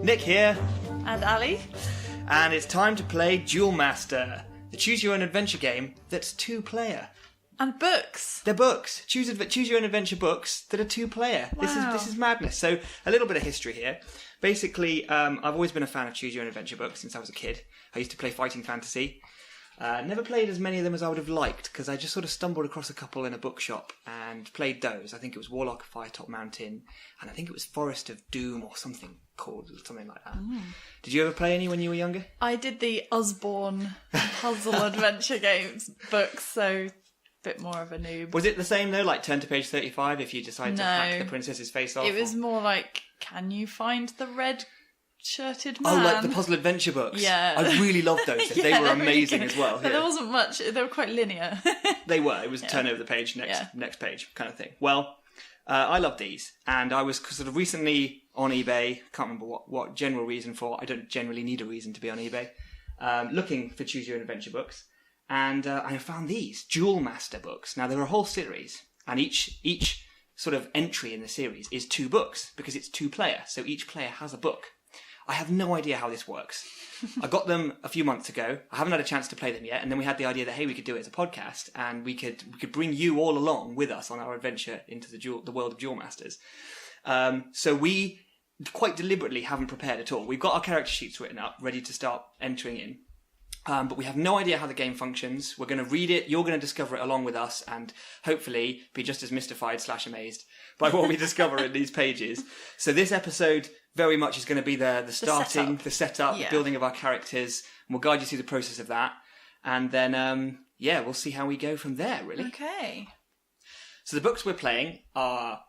Nick here, And Ali. and it's time to play Duelmaster, the choose-your-own-adventure game that's two-player. And books. They're books. Choose-your-own-adventure books that are two-player. Wow. This is madness. So, a little bit of history here. Basically, I've always been a fan of choose-your-own-adventure books since I was a kid. I used to play fighting fantasy. Never played as many of them as I would have liked, because I just sort of stumbled across a couple in a bookshop and played those. I think it was Warlock of Firetop Mountain, and I think it was Forest of Doom or something like that. Did you ever play any when you were younger? I did the Usborne puzzle adventure games books, so a bit more of a noob. Was it the same though, like turn to page 35 if you decide to hack the princess's face off? It was more like, can you find the red-shirted man? Oh, like the puzzle adventure books? Yeah. I really loved those. They were amazing as well. But there wasn't much, they were quite linear. They were. It was turn over the page, next page kind of thing. Well, I love these, and I was sort of recently on eBay, can't remember what general reason for, I don't generally need a reason to be on eBay, looking for Choose Your Own Adventure books, and I found these, Duelmaster books. Now, they're a whole series, and each sort of entry in the series is 2 books, because it's 2-player, so each player has a book. I have no idea how this works. I got them a few months ago. I haven't had a chance to play them yet, and then we had the idea that, hey, we could do it as a podcast, and we could bring you all along with us on our adventure into the world of Duelmasters. So we quite deliberately haven't prepared at all. We've got our character sheets written up, ready to start entering in. But we have no idea how the game functions. We're going to read it, you're going to discover it along with us, and hopefully be just as mystified/amazed by what we discover in these pages. So this episode very much is going to be the starting, the setup, the building of our characters, and we'll guide you through the process of that. And then, we'll see how we go from there, really. Okay. So the books we're playing are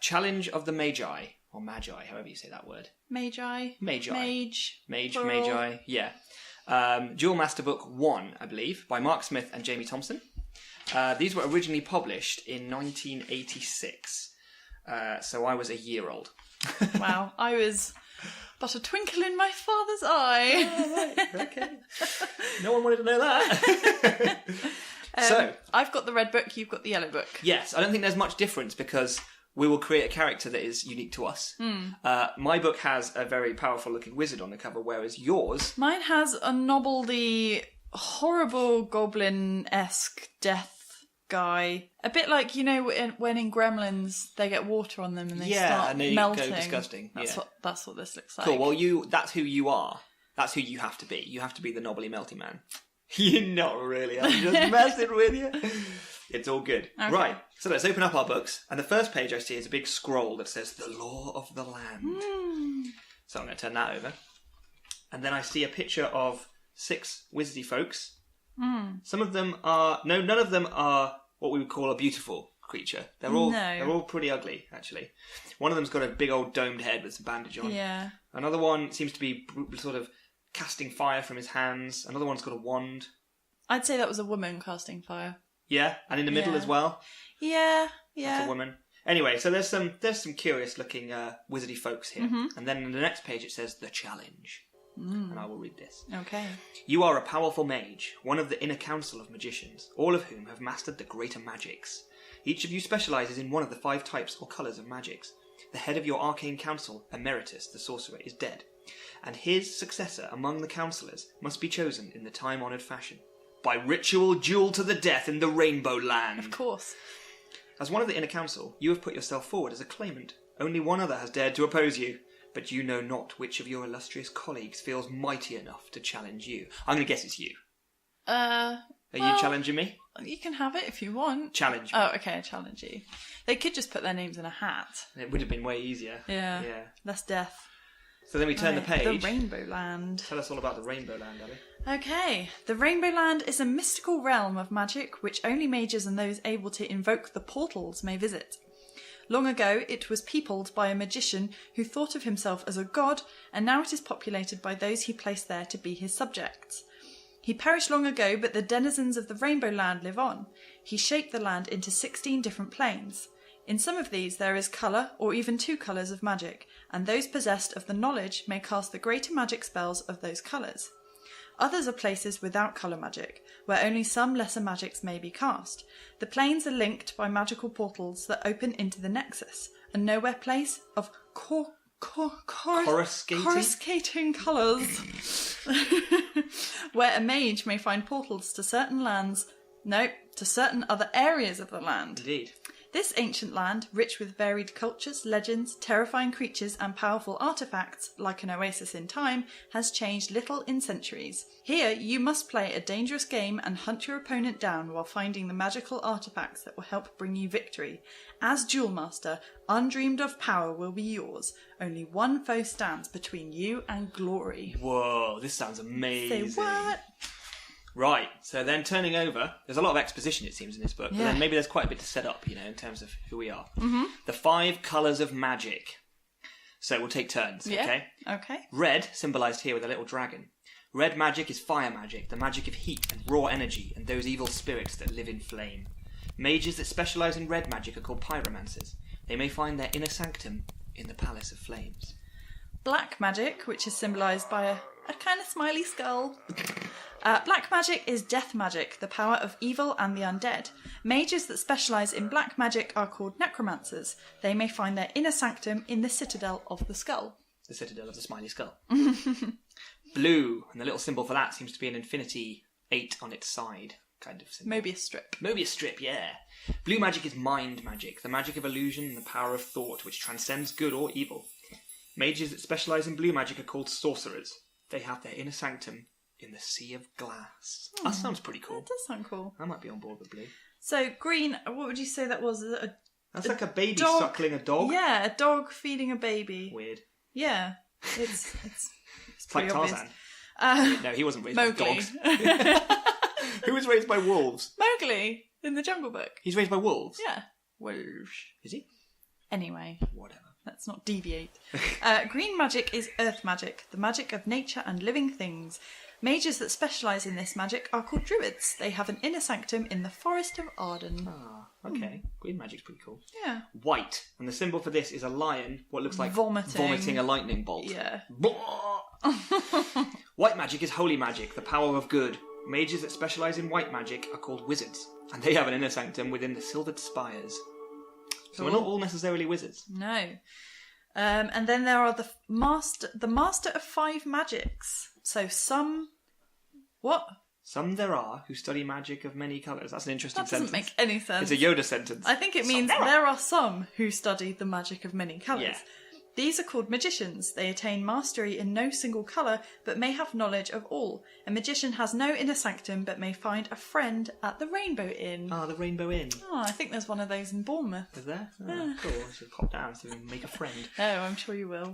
Challenge of the Magi, or Magi, however you say that word. Magi. Mage, plural. Magi, yeah. Duelmaster Book 1, I believe, by Mark Smith and Jamie Thompson. These were originally published in 1986, so I was a year old. Wow, I was but a twinkle in my father's eye. Oh, right. Okay. No one wanted to know that. So I've got the red book, you've got the yellow book. Yes, I don't think there's much difference because we will create a character that is unique to us. My book has a very powerful looking wizard on the cover, whereas yours... Mine has a nobbledy, horrible goblin-esque death guy. A bit like, you know, when in Gremlins they get water on them and they start and they melting. go disgusting. That's what this looks like. Cool, well that's who you are. That's who you have to be. You have to be the knobbly melty man. You're not really, I'm just messing with you. It's all good. Okay. Right, so let's open up our books. And the first page I see is a big scroll that says, The Law of the Land. So I'm going to turn that over. And then I see a picture of 6 wizardy folks. Some of them are... No, none of them are what we would call a beautiful creature. They're all pretty ugly, actually. One of them's got a big old domed head with some bandage on. Yeah. Another one seems to be sort of casting fire from his hands. Another one's got a wand. I'd say that was a woman casting fire. Yeah, and in the middle as well. Yeah. That's a woman. Anyway, so there's some curious looking wizardy folks here. And then in the next page it says The Challenge. And I will read this. Okay. You are a powerful mage, one of the inner council of magicians, all of whom have mastered the greater magics. Each of you specialises in one of the 5 types or colours of magics. The head of your arcane council, Emeritus the sorcerer, is dead, and his successor among the councillors must be chosen in the time-honoured fashion. By ritual duel to the death in the Rainbow Land. Of course. As one of the inner council, you have put yourself forward as a claimant. Only one other has dared to oppose you, but you know not which of your illustrious colleagues feels mighty enough to challenge you. I'm going to guess it's you. Are you challenging me? You can have it if you want. Challenge me. Oh, okay, challenge you. They could just put their names in a hat. It would have been way easier. Yeah. Less death. So then we turn the page. The Rainbow Land. Tell us all about the Rainbow Land, Ali. Okay. The Rainbow Land is a mystical realm of magic which only mages and those able to invoke the portals may visit. Long ago, it was peopled by a magician who thought of himself as a god, and now it is populated by those he placed there to be his subjects. He perished long ago, but the denizens of the Rainbow Land live on. He shaped the land into 16 different planes. In some of these there is colour, or even 2 colours of magic, and those possessed of the knowledge may cast the greater magic spells of those colours. Others are places without colour magic, where only some lesser magics may be cast. The planes are linked by magical portals that open into the Nexus, a nowhere place of coruscating colours, where a mage may find portals to certain lands. No, to certain other areas of the land. Indeed. This ancient land, rich with varied cultures, legends, terrifying creatures, and powerful artifacts, like an oasis in time, has changed little in centuries. Here, you must play a dangerous game and hunt your opponent down while finding the magical artifacts that will help bring you victory. As Duelmaster, undreamed of power will be yours. Only one foe stands between you and glory. Whoa, this sounds amazing. Say what? Right, so then turning over, there's a lot of exposition, it seems, in this book, but then maybe there's quite a bit to set up, you know, in terms of who we are. Mm-hmm. The 5 colours of magic. So we'll take turns, okay? Okay. Red, symbolised here with a little dragon. Red magic is fire magic, the magic of heat and raw energy, and those evil spirits that live in flame. Mages that specialise in red magic are called pyromancers. They may find their inner sanctum in the Palace of Flames. Black magic, which is symbolised by a kind of smiley skull. Black magic is death magic, the power of evil and the undead. Mages that specialise in black magic are called necromancers. They may find their inner sanctum in the citadel of the skull. The citadel of the smiley skull. Blue, and the little symbol for that seems to be an infinity 8 on its side, kind of symbol. Mobius strip. Mobius strip, yeah. Blue magic is mind magic, the magic of illusion and the power of thought, which transcends good or evil. Mages that specialise in blue magic are called sorcerers. They have their inner sanctum in the sea of glass. That sounds pretty cool. That does sound cool. I might be on board with blue. So green, what would you say that was? That's like a baby dog, suckling a dog. Yeah, a dog feeding a baby. Weird. Yeah, it's like obvious. Tarzan. No, he wasn't raised by dogs. Who was raised by wolves? Mowgli in the Jungle Book. He's raised by wolves? Yeah. Wolves. Is he? Anyway. Whatever. Let's not deviate. Green magic is earth magic, the magic of nature and living things. Mages that specialise in this magic are called druids. They have an inner sanctum in the Forest of Arden. Ah, okay. Green magic's pretty cool. Yeah. White, and the symbol for this is a lion, what looks like vomiting a lightning bolt. Yeah. White magic is holy magic, the power of good. Mages that specialise in white magic are called wizards, and they have an inner sanctum within the silvered spires. So we're not all necessarily wizards. No. And then there are the master of 5 magics. So some... What? Some there are who study magic of many colours. That's an interesting sentence. That doesn't make any sense. It's a Yoda sentence. I think it means there are some who study the magic of many colours. Yeah. These are called magicians. They attain mastery in no single colour, but may have knowledge of all. A magician has no inner sanctum, but may find a friend at the Rainbow Inn. Ah, the Rainbow Inn. Oh, I think there's one of those in Bournemouth. Is there? Oh, cool. I should pop down so we can make a friend. Oh, I'm sure you will.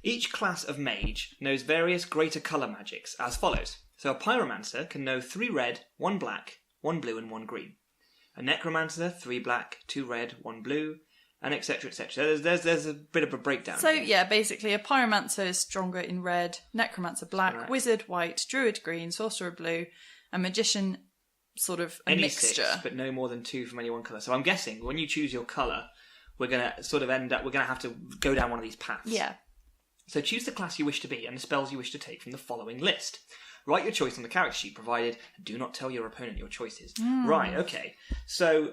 Each class of mage knows various greater colour magics as follows. So a pyromancer can know 3 red, 1 black, 1 blue and 1 green. A necromancer, 3 black, 2 red, 1 blue, and etc, etc. There's a bit of a breakdown. So yeah, basically a pyromancer is stronger in red, necromancer black, Correct. Wizard white, druid green, sorcerer blue, and magician sort of a any mixture. 6, but no more than 2 from any one colour. So I'm guessing when you choose your colour, we're going to sort of we're going to have to go down one of these paths. Yeah. So choose the class you wish to be and the spells you wish to take from the following list. Write your choice on the character sheet provided, and do not tell your opponent your choices. Right, okay. So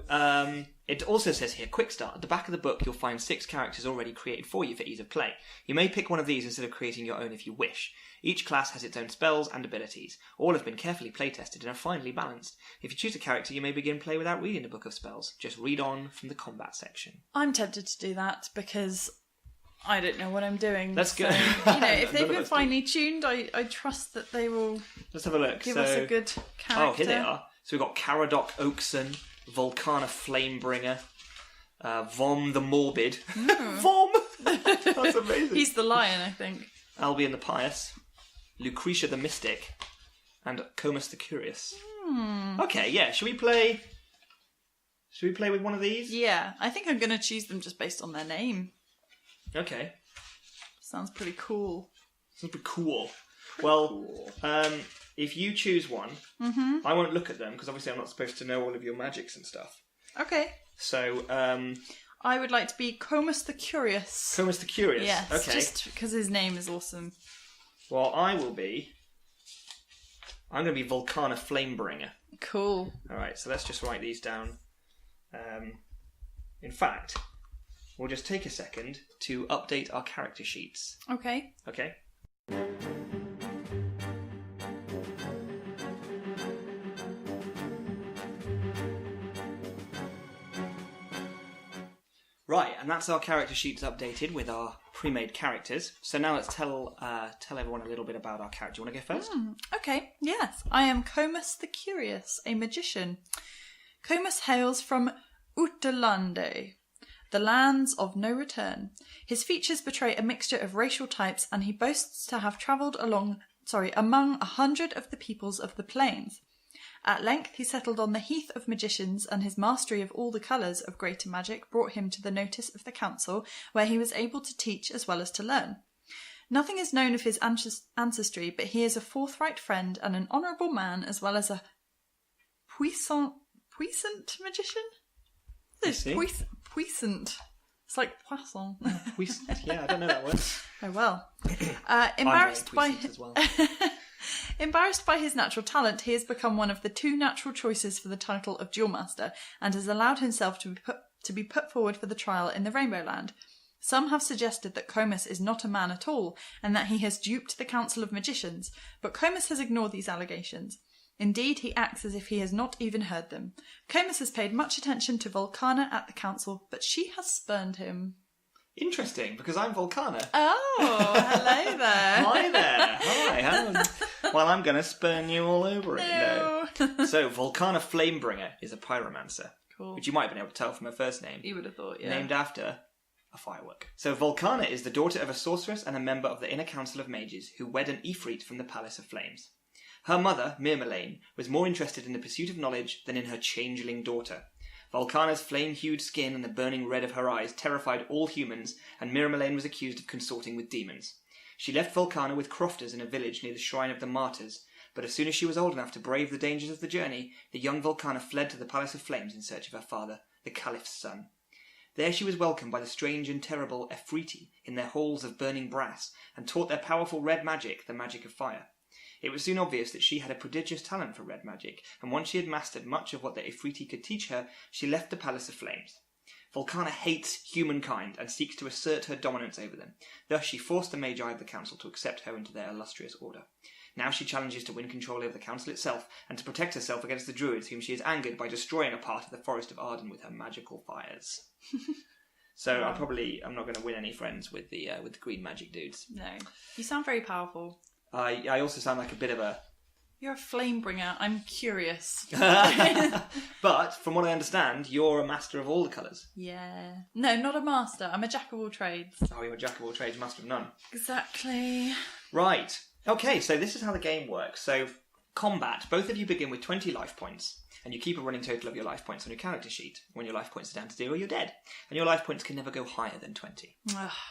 it also says here, quick start. At the back of the book, you'll find 6 characters already created for you for ease of play. You may pick one of these instead of creating your own if you wish. Each class has its own spells and abilities. All have been carefully play-tested and are finely balanced. If you choose a character, you may begin play without reading the book of spells. Just read on from the combat section. I'm tempted to do that because I don't know what I'm doing. Let's go. If they've been finely tuned, I trust that they will. Let's have a look. Give us a good character. Oh, here they are. So we've got Caradoc Oakson, Volcana Flamebringer, Vom the Morbid. Vom! That's amazing. He's the lion, I think. Albion the Pious, Lucretia the Mystic, and Comus the Curious. Okay, yeah. Should we play with one of these? Yeah, I think I'm going to choose them just based on their name. Okay. Sounds pretty cool. Sounds pretty cool. If you choose one, I won't look at them because obviously I'm not supposed to know all of your magics and stuff. Okay. So, I would like to be Comus the Curious. Comus the Curious? Yes, okay. just because his name is awesome. Well, I'm going to be Volcana Flamebringer. Cool. Alright, so let's just write these down. In fact, we'll just take a second to update our character sheets. Okay. Okay? Right, and that's our character sheets updated with our pre-made characters. So now let's tell everyone a little bit about our character. You want to go first? Okay, yes. I am Comus the Curious, a magician. Comus hails from Uterlande, the lands of no return. His features betray a mixture of racial types, and he boasts to have travelled among 100 of the peoples of the plains. At length he settled on the Heath of Magicians, and his mastery of all the colours of greater magic brought him to the notice of the council, where he was able to teach as well as to learn. Nothing is known of his ancestry, but he is a forthright friend and an honourable man, as well as a puissant magician? Puissant. It's like poisson. Puissant, yeah, I don't know that word. Oh well. Embarrassed by his natural talent, he has become one of the 2 natural choices for the title of Duelmaster, and has allowed himself to be put forward for the trial in the Rainbow Land. Some have suggested that Comus is not a man at all, and that he has duped the Council of Magicians, but Comus has ignored these allegations. Indeed, he acts as if he has not even heard them. Comus has paid much attention to Volcana at the council, but she has spurned him. Interesting, because I'm Volcana. Oh, hello there. Hi there. Hi. Well, I'm going to spurn you all over it. No. So, Volcana Flamebringer is a pyromancer. Cool. Which you might have been able to tell from her first name. You would have thought, yeah. Named after a firework. So, Volcana is the daughter of a sorceress and a member of the Inner Council of Mages who wed an Ifrit from the Palace of Flames. Her mother, Myrmelaine, was more interested in the pursuit of knowledge than in her changeling daughter. Volcana's flame-hued skin and the burning red of her eyes terrified all humans, and Myrmelaine was accused of consorting with demons. She left Volcana with crofters in a village near the Shrine of the Martyrs, but as soon as she was old enough to brave the dangers of the journey, the young Volcana fled to the Palace of Flames in search of her father, the Caliph's son. There she was welcomed by the strange and terrible Efriti in their halls of burning brass, and taught their powerful red magic, the magic of fire. It was soon obvious that she had a prodigious talent for red magic, and once she had mastered much of what the Ifriti could teach her, she left the Palace of Flames. Volcana hates humankind and seeks to assert her dominance over them. Thus she forced the Magi of the Council to accept her into their illustrious order. Now she challenges to win control over the Council itself, and to protect herself against the Druids, whom she has angered by destroying a part of the Forest of Arden with her magical fires. So wow. I'm not going to win any friends with the green magic dudes. No. You sound very powerful. I also sound like a bit of a... You're a flamebringer. I'm curious. But, from what I understand, you're a master of all the colours. Yeah. No, not a master. I'm a jack of all trades. Oh, you're a jack of all trades, master of none. Exactly. Right. Okay, so this is how the game works. So, combat. Both of you begin with 20 life points, and you keep a running total of your life points on your character sheet. When your life points are down to 0, you're dead. And your life points can never go higher than 20.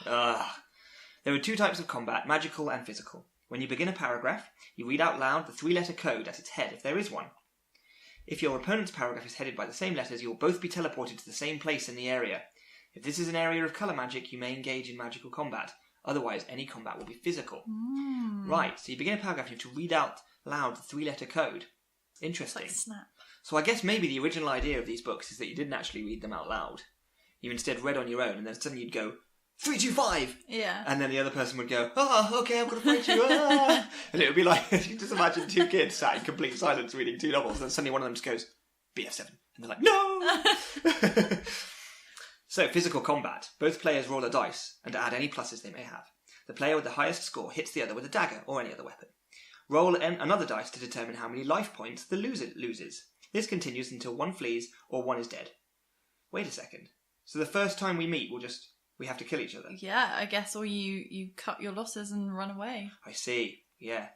There are 2 types of combat, magical and physical. When you begin a paragraph, you read out loud the 3-letter code at its head, if there is one. If your opponent's paragraph is headed by the same letters, you will both be teleported to the same place in the area. If this is an area of colour magic, you may engage in magical combat. Otherwise, any combat will be physical. Right, so you begin a paragraph, you have to read out loud the 3-letter code. Interesting. It's like Snap. So I guess maybe the original idea of these books is that you didn't actually read them out loud. You instead read on your own, and then suddenly you'd go, 3, 2, 5! Yeah. And then the other person would go, okay, I'm going to fight you. And it would be like, you just imagine 2 kids sat in complete silence reading 2 novels, and suddenly one of them just goes, BF7. And they're like, no! So, physical combat. Both players roll a dice, and add any pluses they may have. The player with the highest score hits the other with a dagger, or any other weapon. Roll another dice to determine how many life points the loser loses. This continues until one flees, or one is dead. Wait a second. So the first time we meet, we have to kill each other? Yeah, I guess, or you cut your losses and run away. I see, yeah.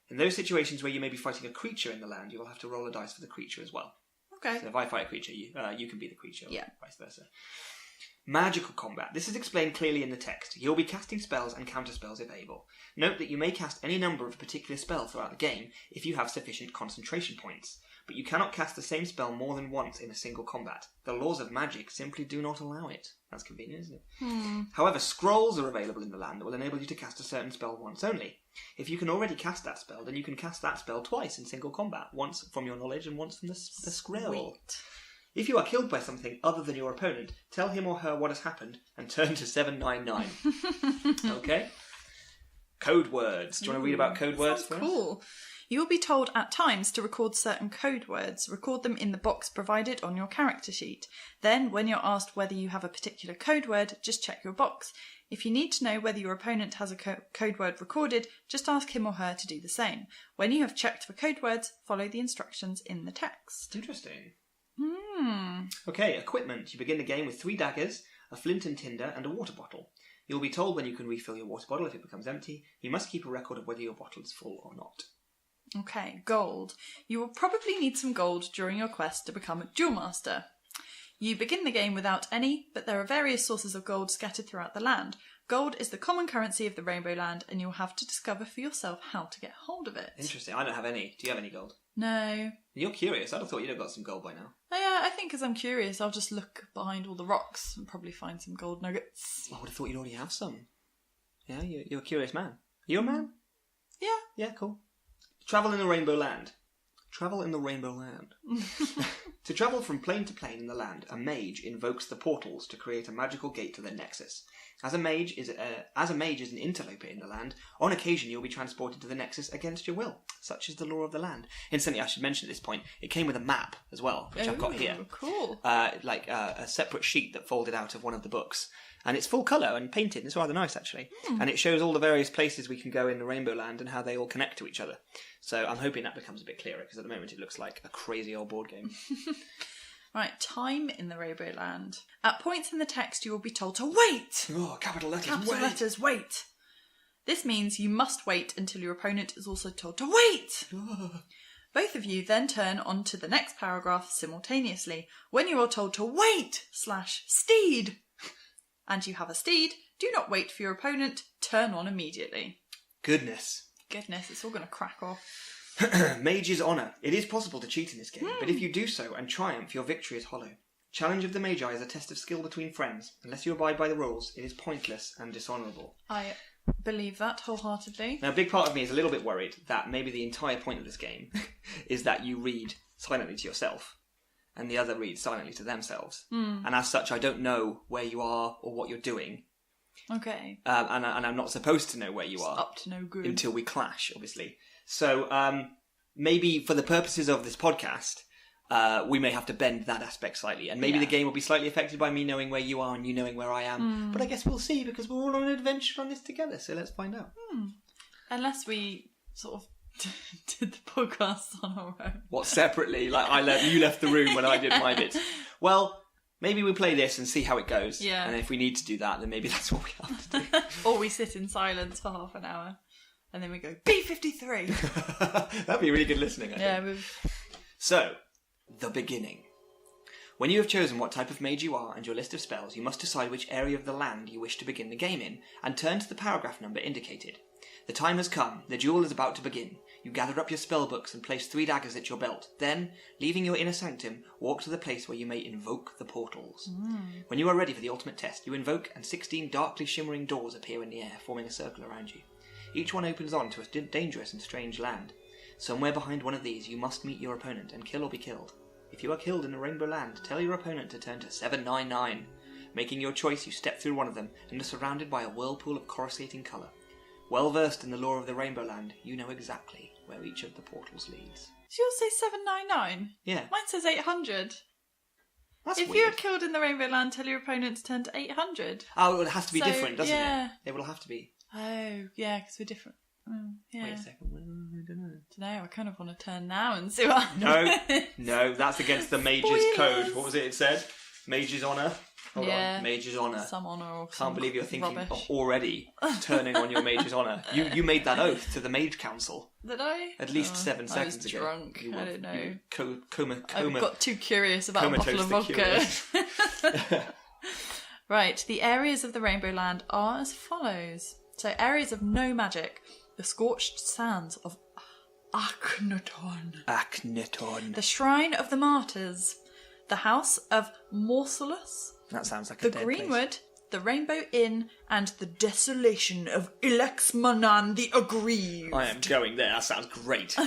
In those situations where you may be fighting a creature in the land, you will have to roll a dice for the creature as well. Okay. So if I fight a creature, you can be the creature, or yeah. vice versa. Magical combat. This is explained clearly in the text. You'll be casting spells and counterspells if able. Note that you may cast any number of a particular spell throughout the game if you have sufficient concentration points, but you cannot cast the same spell more than once in a single combat. The laws of magic simply do not allow it. That's convenient, isn't it? However, scrolls are available in the land that will enable you to cast a certain spell once only. If you can already cast that spell, then you can cast that spell twice in single combat, once from your knowledge and once from the scroll. Sweet. If you are killed by something other than your opponent, tell him or her what has happened and turn to 799. Okay? Code words. Do you want to read about code words first? Cool. You will be told at times to record certain code words. Record them in the box provided on your character sheet. Then, when you're asked whether you have a particular code word, just check your box. If you need to know whether your opponent has a code word recorded, just ask him or her to do the same. When you have checked for code words, follow the instructions in the text. Interesting. Okay, equipment. You begin the game with 3 daggers, a flint and tinder, and a water bottle. You'll be told when you can refill your water bottle if it becomes empty. You must keep a record of whether your bottle is full or not. Okay, gold. You will probably need some gold during your quest to become a Duelmaster. You begin the game without any, but there are various sources of gold scattered throughout the land. Gold is the common currency of the Rainbow Land, and you'll have to discover for yourself how to get hold of it. Interesting. I don't have any. Do you have any gold? No. You're curious. I'd have thought you'd have got some gold by now. Oh, yeah, I think because I'm curious, I'll just look behind all the rocks and probably find some gold nuggets. I would have thought you'd already have some. Yeah, you're a curious man. Are you a man? Yeah. Yeah, cool. Travel in the Rainbow Land. Travel in the Rainbow Land. To travel from plane to plane in the land, a mage invokes the portals to create a magical gate to the Nexus. As a mage is an interloper in the land, on occasion you'll be transported to the Nexus against your will. Such is the law of the land. Incidentally, I should mention at this point, it came with a map as well, which I've got here. Cool. A separate sheet that folded out of one of the books. And it's full colour and painted. It's rather nice, actually. And it shows all the various places we can go in the Rainbow Land and how they all connect to each other. So I'm hoping that becomes a bit clearer, because at the moment it looks like a crazy old board game. Right, time in the Rainbow Land. At points in the text, you will be told to wait! Oh, capital letters, Capital wait! letters, wait! This means you must wait until your opponent is also told to wait! Both of you then turn on to the next paragraph simultaneously. When you are told to wait /steed, and you have a steed, do not wait for your opponent, turn on immediately. Goodness, it's all going to crack off. Mage's Honour. It is possible to cheat in this game, but if you do so and triumph, your victory is hollow. Challenge of the Magi is a test of skill between friends. Unless you abide by the rules, it is pointless and dishonourable. I believe that wholeheartedly. Now, a big part of me is a little bit worried that maybe the entire point of this game is that you read silently to yourself, and the other reads silently to themselves. And as such, I don't know where you are or what you're doing. Okay. And I'm not supposed to know where you are. Up to no good. Until we clash, obviously. So maybe for the purposes of this podcast, we may have to bend that aspect slightly. And maybe the game will be slightly affected by me knowing where you are and you knowing where I am. But I guess we'll see, because we're all on an adventure on this together. So let's find out. Unless we sort of did the podcast on our own. What, separately? Like you left the room when I did my bits. Well, maybe we play this and see how it goes. Yeah. And if we need to do that, then maybe that's what we have to do. Or we sit in silence for half an hour. And then we go, B53! That'd be really good listening, I think. So, the beginning. When you have chosen what type of mage you are and your list of spells, you must decide which area of the land you wish to begin the game in, and turn to the paragraph number indicated. The time has come. The duel is about to begin. You gather up your spell books and place 3 daggers at your belt. Then, leaving your inner sanctum, walk to the place where you may invoke the portals. When you are ready for the ultimate test, you invoke, and 16 darkly shimmering doors appear in the air, forming a circle around you. Each one opens on to a dangerous and strange land. Somewhere behind one of these, you must meet your opponent and kill or be killed. If you are killed in the Rainbow Land, tell your opponent to turn to 799. Making your choice, you step through one of them and are surrounded by a whirlpool of coruscating colour. Well versed in the lore of the Rainbow Land, you know exactly where each of the portals leads. So you'll say 799? Yeah. Mine says 800. That's if weird. you are killed in the Rainbow Land, tell your opponent to turn to 800. Oh, well, it has to be different, doesn't it? It will have to be. Oh, yeah, because we're different. Yeah. Wait a second. I don't know. I kind of want to turn now and see what happens. No, that's against the Mage's Code. What was it said? Mage's Honour? Hold on. Mage's Honour. Some honour or Can't believe you're thinking rubbish. of already turning on your Mage's Honour. You made that oath to the Mage Council. Did I? At least 7 seconds I was ago. Drunk. I don't know. I got too curious about a bottle of vodka. Right, the areas of the Rainbow Land are as follows. So, areas of no magic. The scorched sands of Akhenaton. The Shrine of the Martyrs. The House of Morsalus. That sounds like a dead Greenwood. Place. The Rainbow Inn. And the Desolation of Ilexmanan the Aggrieved. I am going there. That sounds great.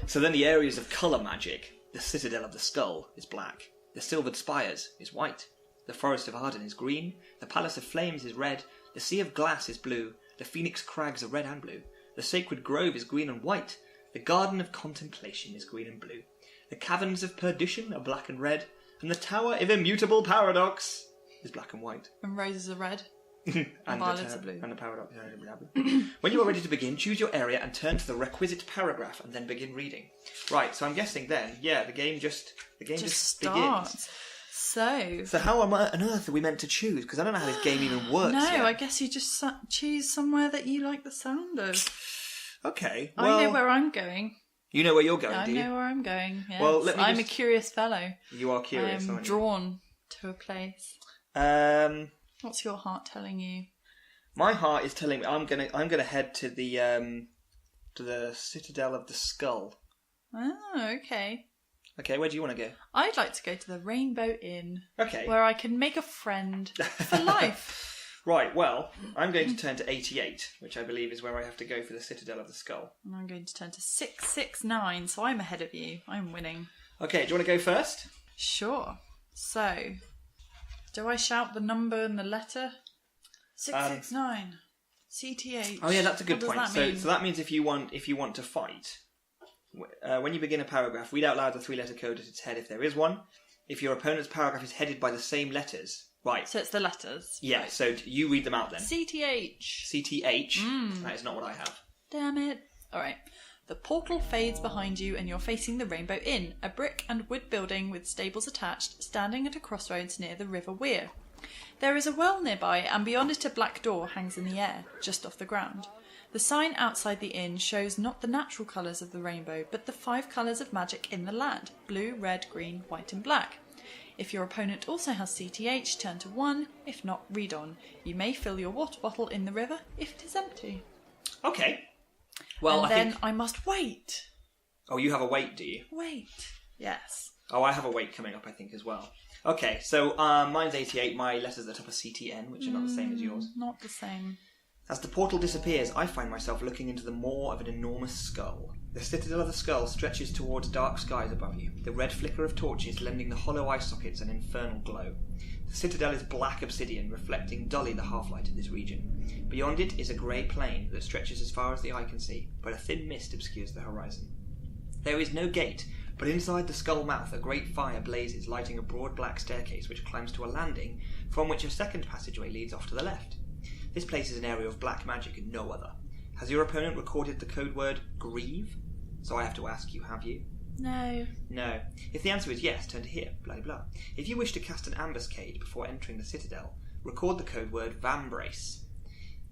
So then the areas of colour magic. The Citadel of the Skull is black. The silvered spires is white. The forest of Arden is green. The palace of flames is red. The sea of glass is blue. The phoenix crags are red and blue. The sacred grove is green and white. The garden of contemplation is green and blue. The caverns of perdition are black and red. And the tower of immutable paradox is black and white. And roses are red. and violets are blue. And the paradox. When you are ready to begin, choose your area and turn to the requisite paragraph and then begin reading. Right, so I'm guessing then, the game just starts. begins. So how on earth are we meant to choose? Because I don't know how this game even works. No, yet. I guess you just choose somewhere that you like the sound of. Okay, well... I know where I'm going. You know where you're going, do you? I know where I'm going, yes. Well, I'm a curious fellow. You are curious, I'm aren't you? drawn to a place. What's your heart telling you? My heart is telling me I'm gonna head to the Citadel of the Skull. Oh, okay. Okay, where do you want to go? I'd like to go to the Rainbow Inn. Okay. Where I can make a friend for life. Right, well, I'm going to turn to 88, which I believe is where I have to go for the Citadel of the Skull. And I'm going to turn to 669, so I'm ahead of you. I'm winning. Okay, do you want to go first? Sure. So, do I shout the number and the letter? 669. CTH. Oh yeah, that's a good What point. does that mean? So that means if you want to fight, when you begin a paragraph, read out loud the 3-letter code at its head if there is one. If your opponent's paragraph is headed by the same letters, right? So it's the letters. Yeah. Right. So you read them out then. CTH. CTH. That is not what I have. Damn it. All right. The portal fades behind you and you're facing the Rainbow Inn, a brick and wood building with stables attached, standing at a crossroads near the River Weir. There is a well nearby, and beyond it a black door hangs in the air, just off the ground. The sign outside the inn shows not the natural colours of the rainbow, but the 5 colours of magic in the land: blue, red, green, white and black. If your opponent also has CTH, turn to 1. If not, read on. You may fill your water bottle in the river if it is empty. Okay. Well, and I must wait. Oh, you have a wait, do you? Wait. Yes. Oh, I have a wait coming up, I think, as well. Okay, so mine's 88. My letters at the top are CTN, which are not the same as yours. Not the same. As the portal disappears, I find myself looking into the maw of an enormous skull. The Citadel of the Skull stretches towards dark skies above you, the red flicker of torches lending the hollow eye sockets an infernal glow. The Citadel is black obsidian, reflecting dully the half-light of this region. Beyond it is a grey plain that stretches as far as the eye can see, but a thin mist obscures the horizon. There is no gate, but inside the skull mouth a great fire blazes, lighting a broad black staircase which climbs to a landing, from which a second passageway leads off to the left. This place is an area of black magic and no other. Has your opponent recorded the code word grieve? So I have to ask you, have you? No. No. If the answer is yes, turn to here, blah blah. If you wish to cast an ambuscade before entering the Citadel, record the code word vambrace.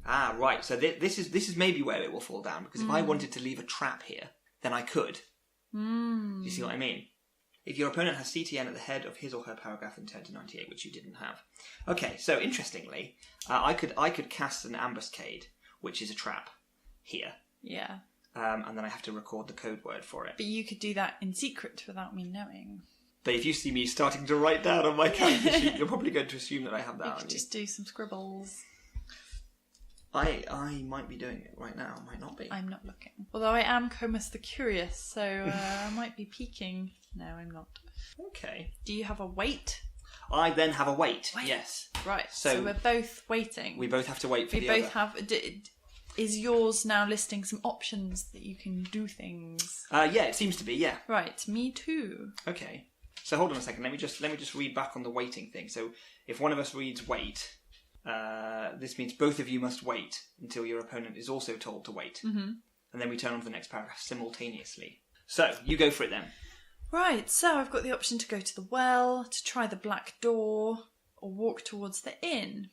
Ah, right, so this is maybe where it will fall down, because if I wanted to leave a trap here, then I could. Do you see what I mean? If your opponent has CTN at the head of his or her paragraph, then turn to 98, which you didn't have. Okay, so interestingly, I could cast an ambuscade, which is a trap, here. Yeah. And then I have to record the code word for it. But you could do that in secret without me knowing. But if you see me starting to write down on my character sheet, you're probably going to assume that I have that. You could just do some scribbles. I might be doing it right now, might not be. I'm not looking. Although I am Comus the Curious, so I might be peeking. No, I'm not. Okay. Do you have a wait? I then have a wait. Yes. Right, so we're both waiting. We both have to wait for the other. We both have... Is yours now listing some options that you can do things? Yeah, it seems to be, yeah. Right, me too. Okay. So hold on a second, let me just read back on the waiting thing. So if one of us reads wait... this means both of you must wait until your opponent is also told to wait. Mm-hmm. And then we turn on to the next paragraph simultaneously. So, you go for it then. Right, so I've got the option to go to the well, to try the black door, or walk towards the inn.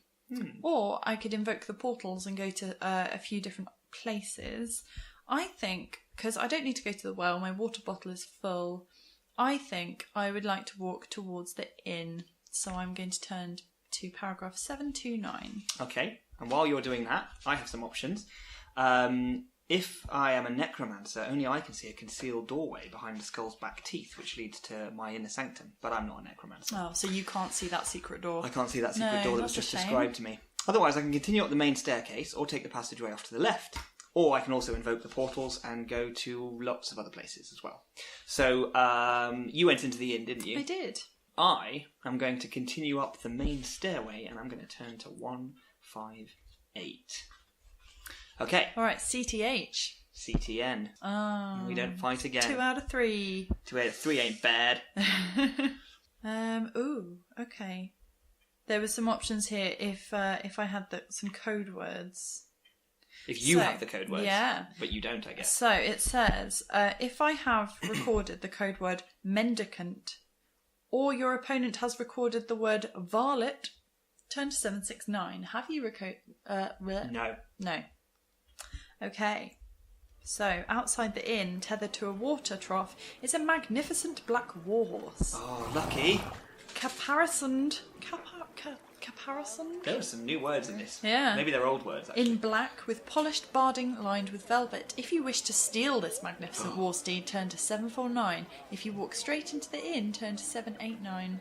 Or I could invoke the portals and go to a few different places. I think, because I don't need to go to the well, my water bottle is full, I think I would like to walk towards the inn. So I'm going to turn to paragraph 729. Okay, and while you're doing that, I have some options. If I am a necromancer, only I can see a concealed doorway behind the skull's back teeth, which leads to my inner sanctum. But I'm not a necromancer. Oh, so you can't see that secret door? I can't see that secret door that was just described to me. Otherwise, I can continue up the main staircase, or take the passageway off to the left. Or I can also invoke the portals and go to lots of other places as well. So, you went into the inn, didn't you? I did. I am going to continue up the main stairway, and I'm going to turn to 1, 5, 8. Okay. All right, CTH. CTN. We don't fight again. 2 out of 3. 2 out of 3 ain't bad. Ooh, okay. There were some options here if I had some code words. If you have the code words. Yeah. But you don't, I guess. So it says, if I have recorded the code word mendicant, or your opponent has recorded the word varlet, turn to 769. Have you recorded... No. No. Okay. So, outside the inn, tethered to a water trough, is a magnificent black warhorse. Oh, lucky. Caparisoned. There were some new words in this. Yeah. Maybe they're old words, actually. In black, with polished barding lined with velvet. If you wish to steal this magnificent war steed, turn to 749. If you walk straight into the inn, turn to 789.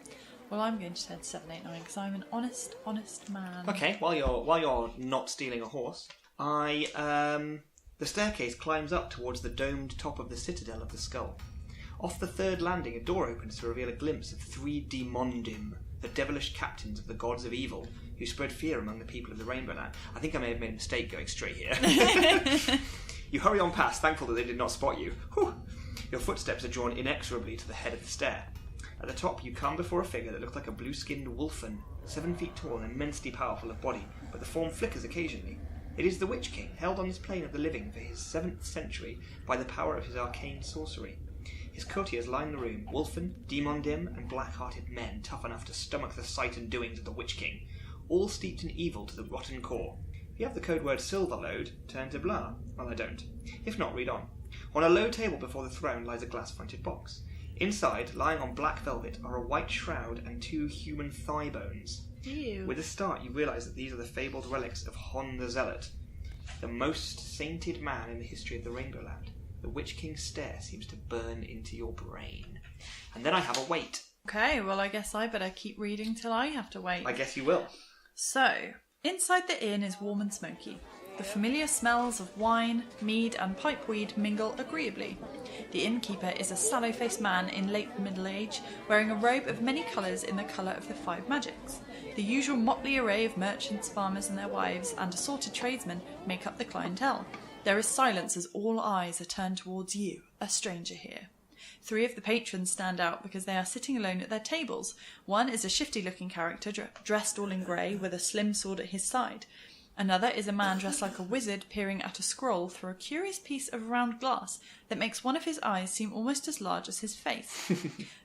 Well, I'm going to turn to 789 because I'm an honest man. Okay, while you're not stealing a horse, the staircase climbs up towards the domed top of the citadel of the skull. Off the third landing, a door opens to reveal a glimpse of 3 Demondim, the devilish captains of the gods of evil, who spread fear among the people of the Rainbow Land. I think I may have made a mistake going straight here. You hurry on past, thankful that they did not spot you. Whew. Your footsteps are drawn inexorably to the head of the stair. At the top, you come before a figure that looks like a blue-skinned wolfen, 7 feet tall and immensely powerful of body, but the form flickers occasionally. It is the Witch King, held on this plane of the living for his 7th century by the power of his arcane sorcery. His courtiers line the room, wolfen, demondim, and black-hearted men tough enough to stomach the sight and doings of the Witch King, all steeped in evil to the rotten core. If you have the code word Silverlode, turn to blah. Well, I don't. If not, read on. On a low table before the throne lies a glass-fronted box. Inside, lying on black velvet, are a white shroud and 2 human thigh bones. Ew. With a start, you realise that these are the fabled relics of Hon the Zealot, the most sainted man in the history of the Rainbow Land. The Witch King's stare seems to burn into your brain. And then I have a wait. Okay, well, I guess I better keep reading till I have to wait. I guess you will. So, inside the inn is warm and smoky. The familiar smells of wine, mead and pipeweed mingle agreeably. The innkeeper is a sallow-faced man in late middle age, wearing a robe of many colours in the colour of the 5 magics. The usual motley array of merchants, farmers and their wives, and assorted tradesmen make up the clientele. There is silence as all eyes are turned towards you, a stranger here. 3 of the patrons stand out because they are sitting alone at their tables. One is a shifty-looking character dressed all in grey with a slim sword at his side. Another is a man dressed like a wizard peering at a scroll through a curious piece of round glass that makes one of his eyes seem almost as large as his face.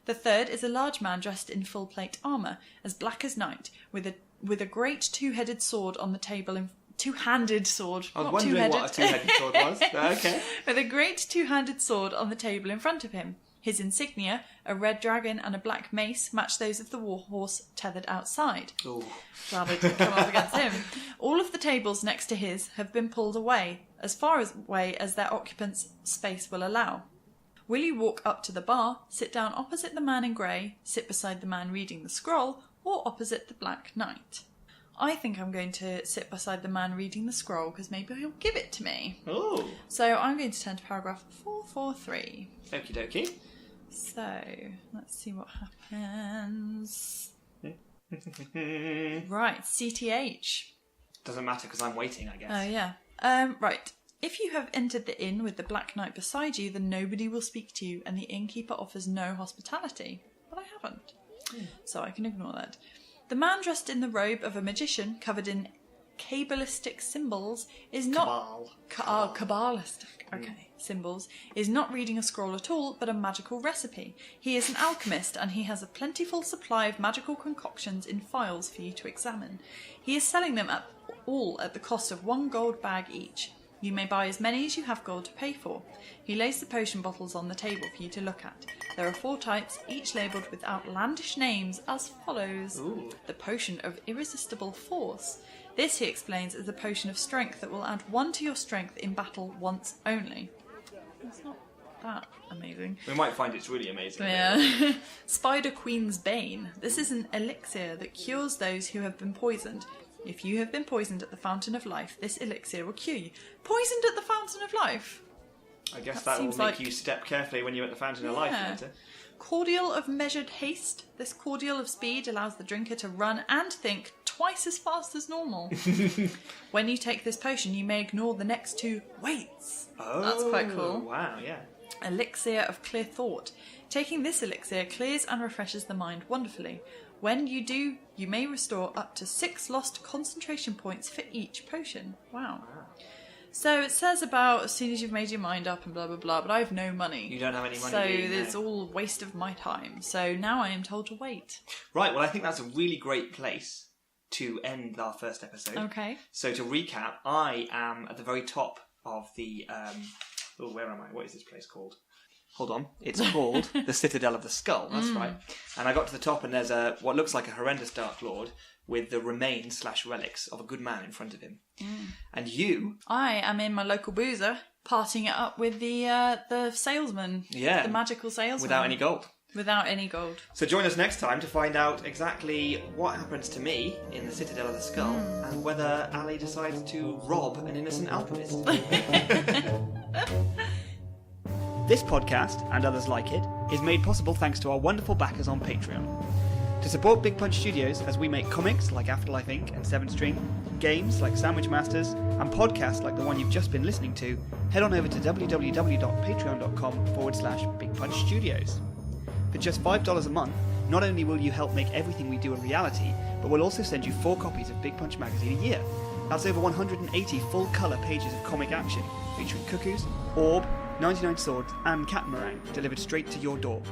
The third is a large man dressed in full plate armour, as black as night, with a great 2-headed sword on the table in two-handed sword. I was wondering what a 2-headed sword was. Okay. With a great 2-handed sword on the table in front of him. His insignia, a red dragon and a black mace, match those of the warhorse tethered outside. Ooh. Glad I didn't come up against him. All of the tables next to his have been pulled away, as far away as their occupants' space will allow. Will you walk up to the bar, sit down opposite the man in grey, sit beside the man reading the scroll, or opposite the Black Knight? I think I'm going to sit beside the man reading the scroll, because maybe he'll give it to me. Oh. So I'm going to turn to paragraph 443. Okie dokie. So, let's see what happens. Right, CTH. Doesn't matter because I'm waiting, I guess. Oh, yeah. Right. If you have entered the inn with the Black Knight beside you, then nobody will speak to you and the innkeeper offers no hospitality. But I haven't. So I can ignore that. The man dressed in the robe of a magician, covered in Kabbalistic symbols, is not... Kabbalistic. Okay. Symbols, is not reading a scroll at all, but a magical recipe. He is an alchemist, and he has a plentiful supply of magical concoctions in phials for you to examine. He is selling them at the cost of 1 gold bag each. You may buy as many as you have gold to pay for. He lays the potion bottles on the table for you to look at. There are 4 types, each labelled with outlandish names as follows. Ooh. The potion of irresistible force. This, he explains, is a potion of strength that will add 1 to your strength in battle once only. It's not that amazing. We might find it's really amazing. Yeah. Spider Queen's Bane. This is an elixir that cures those who have been poisoned. If you have been poisoned at the Fountain of Life, this elixir will cure you. Poisoned at the Fountain of Life? I guess that will make you step carefully when you're at the Fountain of Life later. Cordial of measured haste. This cordial of speed allows the drinker to run and think twice as fast as normal. When you take this potion, you may ignore the next 2 weights. Oh, that's quite cool. Wow, yeah. Elixir of clear thought. Taking this elixir clears and refreshes the mind wonderfully. When you do, you may restore up to 6 lost concentration points for each potion. Wow. So it says about as soon as you've made your mind up and blah blah blah, but I have no money. You don't have any money. So it's all a waste of my time. So now I am told to wait. Right, well I think that's a really great place to end our first episode. Okay. So to recap, I am at the very top of the where am I? What is this place called? Hold on. It's called the Citadel of the Skull. That's right. And I got to the top and there's what looks like a horrendous Dark Lord with the remains/relics of a good man in front of him. And you... I am in my local boozer, partying it up with the salesman. Yeah. The magical salesman. Without any gold. Without any gold. So join us next time to find out exactly what happens to me in the Citadel of the Skull and whether Ali decides to rob an innocent alchemist. This podcast, and others like it, is made possible thanks to our wonderful backers on Patreon. To support Big Punch Studios as we make comics like Afterlife Inc. and 7 String, games like Sandwich Masters, and podcasts like the one you've just been listening to, head on over to www.patreon.com/Big Punch Studios. For just $5 a month, not only will you help make everything we do a reality, but we'll also send you 4 copies of Big Punch magazine a year. That's over 180 full-colour pages of comic action, featuring Cuckoos, Orb, 99 Swords, and Catamaran, delivered straight to your door.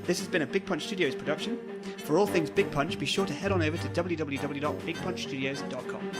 This has been a Big Punch Studios production. For all things Big Punch, be sure to head on over to www.bigpunchstudios.com.